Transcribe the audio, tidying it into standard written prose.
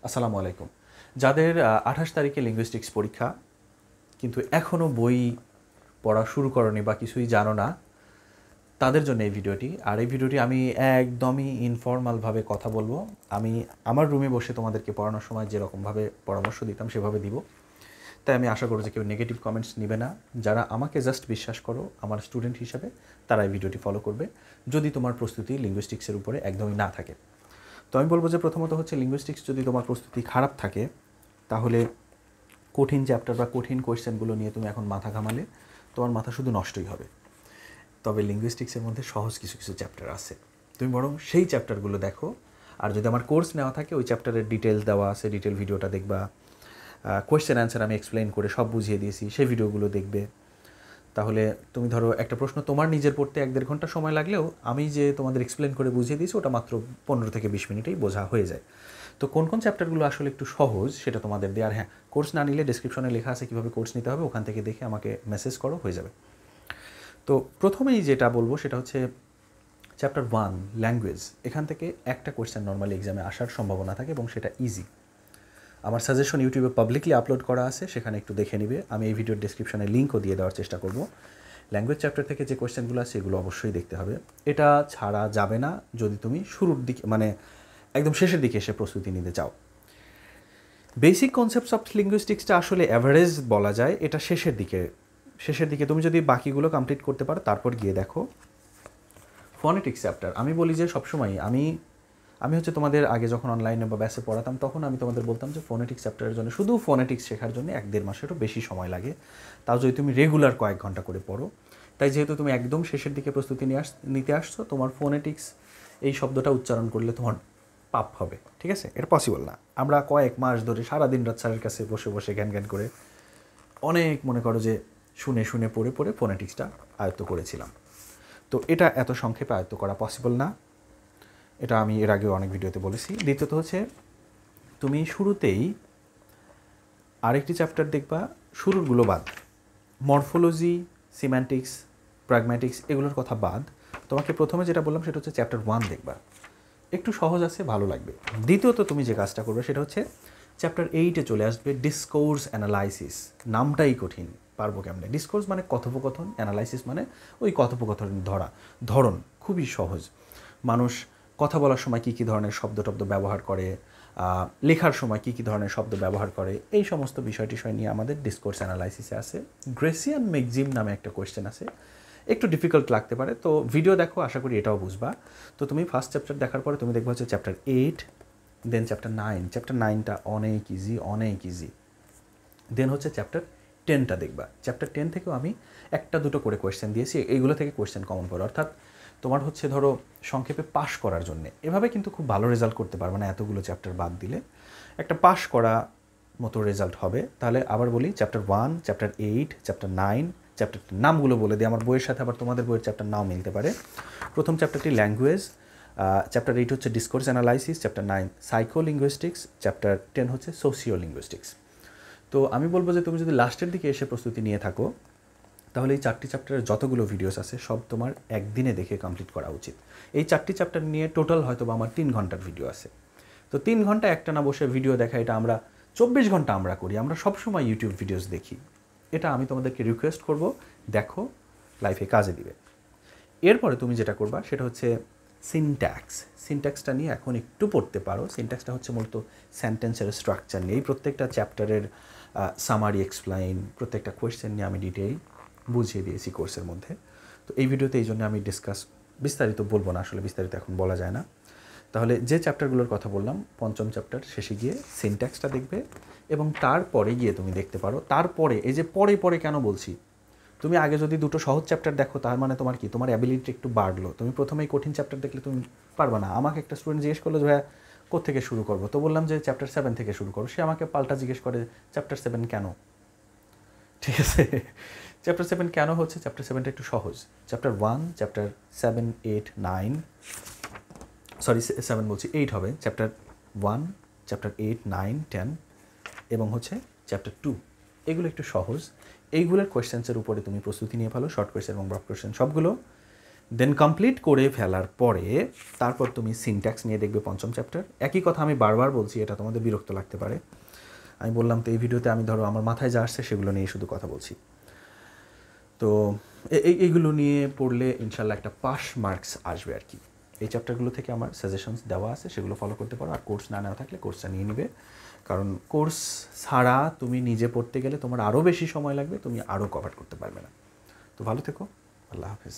আসসালামু আলাইকুম। যাদের ২৮ তারিখে লিঙ্গুইস্টিক্স পরীক্ষা কিন্তু এখনও বই পড়া শুরু করনি বা কিছুই জানো না, তাদের জন্য এই ভিডিওটি। আর এই ভিডিওটি আমি একদমই ইনফর্মালভাবে কথা বলবো। আমি আমার রুমে বসে তোমাদেরকে পড়ানোর সময় যেরকমভাবে পরামর্শ দিতাম সেভাবে দিব। তাই আমি আশা করব যে কেউ নেগেটিভ কমেন্টস নেবে না। যারা আমাকে জাস্ট বিশ্বাস করো আমার স্টুডেন্ট হিসাবে, তারা এই ভিডিওটি ফলো করবে যদি তোমার প্রস্তুতি লিঙ্গুইস্টিক্সের উপরে একদমই না থাকে। তো আমি বলবো যে প্রথমত হচ্ছে লিঙ্গুইস্টিক্স যদি তোমার প্রস্তুতি খারাপ থাকে তাহলে কঠিন চ্যাপ্টার বা কঠিন কোয়েশ্চেনগুলো নিয়ে তুমি এখন মাথা ঘামালে তোমার মাথা শুধু নষ্টই হবে। তবে লিঙ্গুইস্টিক্সের মধ্যে সহজ কিছু কিছু চ্যাপ্টার আছে, তুমি বরং সেই চ্যাপ্টারগুলো দেখো। আর যদি আমার কোর্স নেওয়া থাকে ওই চ্যাপ্টারের ডিটেলস দেওয়া আছে, ডিটেল ভিডিওটা দেখবা। কোয়েশ্চেন অ্যান্সার আমি এক্সপ্লেন করে সব বুঝিয়ে দিয়েছি, সেই ভিডিওগুলো দেখবে। তাহলে তুমি ধরো একটা প্রশ্ন তোমার নিজের পড়তে 1-1.5 ঘন্টা সময় লাগলেও আমি যে তোমাদের এক্সপ্লেন করে বুঝিয়ে দিয়েছি ওটা মাত্র 15 থেকে 20 মিনিটেই বোঝা হয়ে যায়। তো কোন কোন চ্যাপ্টারগুলো আসলে একটু সহজ সেটা তোমাদের দেওয়ার, হ্যাঁ কোর্স না নিলে ডেসক্রিপশনে লেখা আছে কীভাবে কোর্স নিতে হবে, ওখান থেকে দেখে আমাকে মেসেজ করো, হয়ে যাবে। তো প্রথমেই যেটা বলবো সেটা হচ্ছে চ্যাপ্টার 1 ল্যাঙ্গুয়েজ। এখান থেকে একটা কোয়েশ্চেন নর্মালি এক্সামে আসার সম্ভাবনা থাকে এবং সেটা ইজি। আমার সাজেশন ইউটিউবে পাবলিকলি আপলোড করা আছে, সেখানে একটু দেখে নিবে। আমি এই ভিডিওর ডেসক্রিপশনে লিঙ্কও দিয়ে দেওয়ার চেষ্টা করব। ল্যাঙ্গুয়েজ চ্যাপ্টার থেকে যে কোয়েশ্চেনগুলো আছে এগুলো অবশ্যই দেখতে হবে। এটা ছাড়া যাবে না যদি তুমি শুরুর দিকে মানে একদম শেষের দিকে এসে প্রস্তুতি নিতে চাও। বেসিক কনসেপ্টস অফ লিঙ্গুইস্টিক্সটা আসলে অ্যাভারেজ বলা যায়, এটা শেষের দিকে তুমি যদি বাকিগুলো কমপ্লিট করতে পারো তারপর গিয়ে দেখো ফনেটিক্স চ্যাপ্টার। আমি বলি যে সবসময় আমি হচ্ছে তোমাদের আগে যখন অনলাইনে বা ব্যাসে পড়াতাম তখন আমি তোমাদের বলতাম যে ফোনেটিক্স চ্যাপ্টারের জন্য, শুধু ফোনেটিক্স শেখার জন্য 1-1.5 মাসেরও বেশি সময় লাগে, তাও যদি তুমি রেগুলার কয়েক ঘন্টা করে পড়ো। তাই যেহেতু তুমি একদম শেষের দিকে প্রস্তুতি নিতে আসছো, তোমার ফোনেটিক্স এই শব্দটা উচ্চারণ করলে তোমার পাপ হবে, ঠিক আছে? এটা পসিবল না। আমরা কয়েক মাস ধরে সারাদিন রাত স্যারের কাছে বসে বসে জ্ঞান করে অনেক মনে করো যে শুনে শুনে পড়ে পড়ে ফোনেটিক্সটা আয়ত্ত করেছিলাম। তো এটা এত সংক্ষেপে আয়ত্ত করা পসিবল না, এটা আমি এর আগেও অনেক ভিডিওতে বলেছি। দ্বিতীয়ত হচ্ছে তুমি শুরুতেই আরেকটি চ্যাপ্টার দেখবা, শুরুরগুলো বাদ, মরফোলজি, সিম্যান্টিক্স, প্র্যাগম্যাটিক্স এগুলোর কথা বাদ। তোমাকে প্রথমে যেটা বললাম সেটা হচ্ছে চ্যাপ্টার 1 দেখবা, একটু সহজ আছে, ভালো লাগবে। দ্বিতীয়ত তুমি যে কাজটা করবে সেটা হচ্ছে চ্যাপ্টার 8-এ চলে আসবে ডিসকোর্স অ্যানালাইসিস। নামটাই কঠিন, পারবো কেমনে? ডিসকোর্স মানে কথোপকথন, অ্যানালাইসিস মানে ওই কথোপকথন ধরন খুবই সহজ। মানুষ কথা বলার সময় কী কী ধরনের শব্দ ব্যবহার করে, লেখার সময় কী কী ধরনের শব্দ ব্যবহার করে, এই সমস্ত বিষয় নিয়ে আমাদের ডিসকোর্স অ্যানালাইসিসে আছে। গ্রেসিয়ান ম্যাক্সিম নামে একটা কোয়েশ্চেন আছে, একটু ডিফিকাল্ট লাগতে পারে, তো ভিডিও দেখো, আশা করি এটাও বুঝবা। তো তুমি ফার্স্ট চ্যাপ্টার দেখার পরে তুমি দেখবা হচ্ছে চ্যাপ্টার 8, দেন চ্যাপ্টার 9। চ্যাপ্টার 9টা অনেক ইজি। দেন হচ্ছে চ্যাপ্টার 10টা দেখবা। চ্যাপ্টার 10 থেকেও আমি 1-2 করে কোয়েশ্চেন দিয়েছি, এইগুলো থেকে কোয়েশ্চেন কমন করো। অর্থাৎ তোমার হচ্ছে ধরো সংক্ষেপে পাশ করার জন্য, এভাবে কিন্তু খুব ভালো রেজাল্ট করতে পারবে না এতগুলো চ্যাপ্টার বাদ দিলে, একটা পাশ করা মতো রেজাল্ট হবে। তাহলে আবার বলি, চ্যাপ্টার 1, চ্যাপ্টার 8, চ্যাপ্টার 9, চ্যাপ্টার নামগুলো বলে দিই, আমার বইয়ের সাথে আবার তোমাদের বইয়ের চ্যাপ্টার নাও মিলতে পারে। প্রথম চ্যাপ্টারটি ল্যাঙ্গুয়েজ, চ্যাপ্টার 8 হচ্ছে ডিসকোর্স অ্যানালাইসিস, চ্যাপ্টার 9 সাইকোলিঙ্গুইস্টিক্স, চ্যাপ্টার 10 হচ্ছে সোশিওলিঙ্গুইস্টিক্স। তো আমি বলবো যে তুমি যদি লাস্টের দিকে এসে প্রস্তুতি নিয়ে থাকো তাহলে এই 4টি চ্যাপ্টারের যতগুলো ভিডিওস আছে সব তোমার একদিনে দেখে কমপ্লিট করা উচিত। এই 4টি চ্যাপ্টার নিয়ে টোটাল হয়তো বা আমার 3 ঘন্টার ভিডিও আছে। তো 3 ঘন্টা একটা না বসে ভিডিও দেখা, এটা আমরা 24 ঘন্টা আমরা করি, আমরা সবসময় ইউটিউব ভিডিওস দেখি। এটা আমি তোমাদেরকে রিকোয়েস্ট করব, দেখো, লাইফে কাজে দিবে। এরপরে তুমি যেটা করবা সেটা হচ্ছে সিনট্যাক্সটা নিয়ে এখন একটু পড়তে পারো। সিনট্যাক্সটা হচ্ছে মূলত সেন্টেন্সের স্ট্রাকচার নিয়ে, এই প্রত্যেকটা চ্যাপ্টারের সামারি এক্সপ্লেইন, প্রত্যেকটা কোয়েশ্চেন নিয়ে আমি ডিটেইল বুঝিয়ে দিয়েছি কোর্সের মধ্যে। তো এই ভিডিওতে এই জন্য আমি বিস্তারিত বলবো না, আসলে বিস্তারিত এখন বলা যায় না। তাহলে যে চ্যাপ্টারগুলোর কথা বললাম, পঞ্চম চ্যাপ্টার শেষে গিয়ে সিনট্যাক্সটা দেখবে এবং তারপরে গিয়ে তুমি দেখতে পারো, তারপরে এই যে পরে কেন বলছি, তুমি আগে যদি 2টো সহজ চ্যাপ্টার দেখো তার মানে তোমার কি, তোমার অ্যাবিলিটি একটু বাড়লো। তুমি প্রথমেই কঠিন চ্যাপ্টার দেখলে তুমি পারবে না। আমাকে একটা স্টুডেন্ট জিজ্ঞেস করলো যে ভাইয়া কোত্থেকে শুরু করবো, তো বললাম যে চ্যাপ্টার 7 থেকে শুরু করো। সে আমাকে পাল্টা জিজ্ঞেস করে চ্যাপ্টার 7 কেন? ঠিক আছে, চ্যাপ্টার 7 কেন হচ্ছে, চ্যাপ্টার 7টা একটু সহজ। চ্যাপ্টার 1, চ্যাপ্টার 7, 8, 9, সরি 7 বলছি, 8 হবে। চ্যাপ্টার 1, চ্যাপ্টার 8, 9, 10 এবং হচ্ছে চ্যাপ্টার 2, এগুলো একটু সহজ। এইগুলোর কোয়েশ্চেন্সের উপরে তুমি প্রস্তুতি নিয়ে ফেলো, শর্ট কোয়েশ্চেন এবং ব্রড কোয়েশ্চেন সবগুলো। দেন কমপ্লিট করে ফেলার পরে তারপর তুমি সিনট্যাক্স নিয়ে দেখবে পঞ্চম চ্যাপ্টার। একই কথা আমি বারবার বলছি, এটা তোমাদের বিরক্ত লাগতে পারে। আমি বললাম তো এই ভিডিওতে আমি ধরো আমার মাথায় যা আসছে সেগুলো নিয়ে শুধু কথা বলছি। তো এইগুলো নিয়ে পড়লে ইনশাল্লাহ একটা পাস মার্কস আসবে আর কি। এই চ্যাপ্টারগুলো থেকে আমার সাজেশনস দেওয়া আছে, সেগুলো ফলো করতে পারো। আর কোর্স না নেওয়া থাকলে কোর্সটা নিয়ে নিবে, কারণ কোর্স ছাড়া তুমি নিজে পড়তে গেলে তোমার আরও বেশি সময় লাগবে, তুমি আরও কভার করতে পারবে না। তো ভালো থেকো, আল্লাহ হাফেজ।